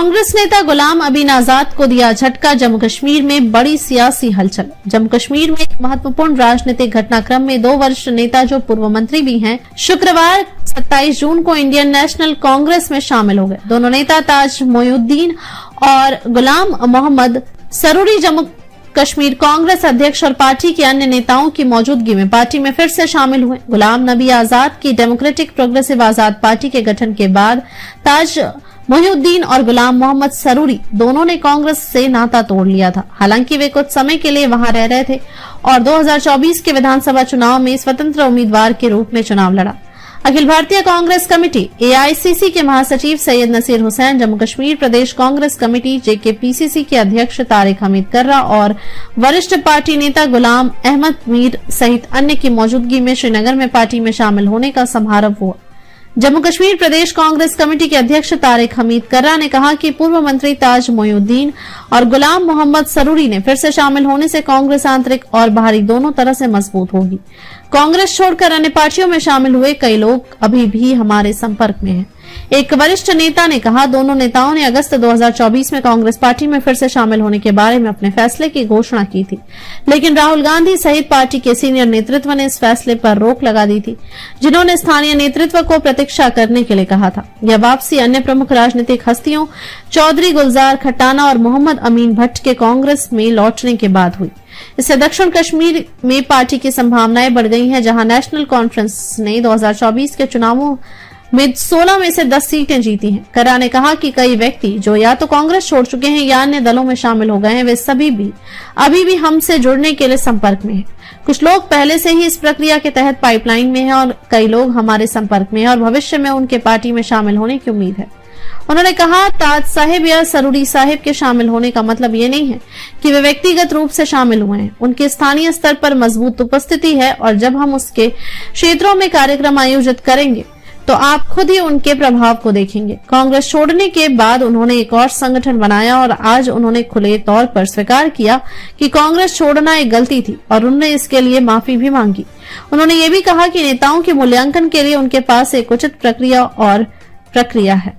कांग्रेस नेता गुलाम अबी आजाद को दिया झटका। जम्मू कश्मीर में बड़ी सियासी हलचल। जम्मू कश्मीर में एक महत्वपूर्ण राजनीतिक घटनाक्रम में 2 वरिष्ठ नेता जो पूर्व मंत्री भी हैं, शुक्रवार 27 जून को इंडियन नेशनल कांग्रेस में शामिल हो गए। दोनों नेता ताज मोइनुद्दीन और गुलाम मोहम्मद सरूरी जम्मू कश्मीर कांग्रेस अध्यक्ष और पार्टी के अन्य नेताओं की मौजूदगी में पार्टी में फिर से शामिल हुए। गुलाम नबी आजाद की डेमोक्रेटिक प्रोग्रेसिव आजाद पार्टी के गठन के बाद ताज मोइनुद्दीन और गुलाम मोहम्मद सरूरी दोनों ने कांग्रेस से नाता तोड़ लिया था। हालांकि वे कुछ समय के लिए वहां रह रहे थे और 2024 के विधानसभा चुनाव में स्वतंत्र उम्मीदवार के रूप में चुनाव लड़ा। अखिल भारतीय कांग्रेस कमेटी AICC के महासचिव सैयद नसीर हुसैन, जम्मू कश्मीर प्रदेश कांग्रेस कमेटी JKPCC के अध्यक्ष तारिक हमीद कर्रा और वरिष्ठ पार्टी नेता गुलाम अहमद मीर सहित अन्य की मौजूदगी में श्रीनगर में पार्टी में शामिल होने का समारोह हुआ। जम्मू कश्मीर प्रदेश कांग्रेस कमेटी के अध्यक्ष तारिक हमीद कर्रा ने कहा कि पूर्व मंत्री ताज मोइनुद्दीन और गुलाम मोहम्मद सरूरी ने फिर से शामिल होने से कांग्रेस आंतरिक और बाहरी दोनों तरह से मजबूत होगी। कांग्रेस छोड़कर अन्य पार्टियों में शामिल हुए कई लोग अभी भी हमारे संपर्क में हैं। एक वरिष्ठ नेता ने कहा, दोनों नेताओं ने अगस्त 2024 में कांग्रेस पार्टी में फिर से शामिल होने के बारे में अपने फैसले की घोषणा की थी, लेकिन राहुल गांधी सहित पार्टी के सीनियर नेतृत्व ने इस फैसले पर रोक लगा दी थी, जिन्होंने स्थानीय नेतृत्व को प्रतीक्षा करने के लिए कहा था। यह वापसी अन्य प्रमुख राजनीतिक हस्तियों चौधरी गुलजार खट्टाना और मोहम्मद अमीन भट्ट के कांग्रेस में लौटने के बाद हुई। इससे दक्षिण कश्मीर में पार्टी की संभावनाएं बढ़ गई हैं, जहां नेशनल कॉन्फ्रेंस ने 2024 के चुनावों में 16 में से 10 सीटें जीती हैं। कर्रा ने कहा कि कई व्यक्ति जो या तो कांग्रेस छोड़ चुके हैं या अन्य दलों में शामिल हो गए हैं, वे सभी भी अभी भी हमसे जुड़ने के लिए संपर्क में हैं। कुछ लोग पहले से ही इस प्रक्रिया के तहत पाइपलाइन में हैं और कई लोग हमारे संपर्क में हैं और भविष्य में उनके पार्टी में शामिल होने की उम्मीद है। उन्होंने कहा, ताज साहिब या सरूरी साहिब के शामिल होने का मतलब ये नहीं है कि वे व्यक्तिगत रूप से शामिल हुए हैं। उनके स्थानीय स्तर पर मजबूत उपस्थिति है और जब हम उसके क्षेत्रों में कार्यक्रम आयोजित करेंगे तो आप खुद ही उनके प्रभाव को देखेंगे। कांग्रेस छोड़ने के बाद उन्होंने एक और संगठन बनाया और आज उन्होंने खुले तौर पर स्वीकार किया कि कांग्रेस छोड़ना एक गलती थी और उन्होंने इसके लिए माफी भी मांगी। उन्होंने ये भी कहा कि नेताओं के मूल्यांकन के लिए उनके पास एक उचित प्रक्रिया है।